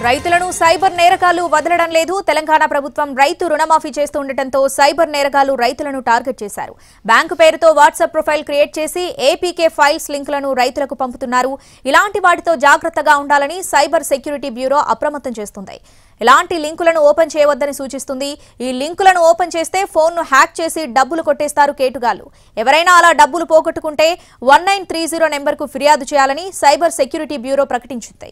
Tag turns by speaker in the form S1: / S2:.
S1: రైతులను సైబర్ నేరగాళ్లు వదలడం లేదు. తెలంగాణ ప్రభుత్వం రైతు రుణమాఫీ చేస్తుండటంతో సైబర్ నేరగాళ్లు రైతులను టార్గెట్ చేశారు. బ్యాంకు పేరుతో వాట్సాప్ ప్రొఫైల్ క్రియేట్ చేసి ఏపీకే ఫైల్స్ లింకులను రైతులకు పంపుతున్నారు. ఇలాంటి వాటితో జాగ్రత్తగా ఉండాలని సైబర్ సెక్యూరిటీ బ్యూరో అప్రమత్తం చేస్తుంది. ఇలాంటి లింకులను ఓపెన్ చేయవద్దని సూచిస్తుంది. ఈ లింకులను ఓపెన్ చేస్తే ఫోన్ను హ్యాక్ చేసి డబ్బులు కొట్టేస్తారు కేటుగాళ్లు. ఎవరైనా అలా డబ్బులు పోగొట్టుకుంటే 1930 నెంబర్కు ఫిర్యాదు చేయాలని సైబర్ సెక్యూరిటీ బ్యూరో ప్రకటించింది.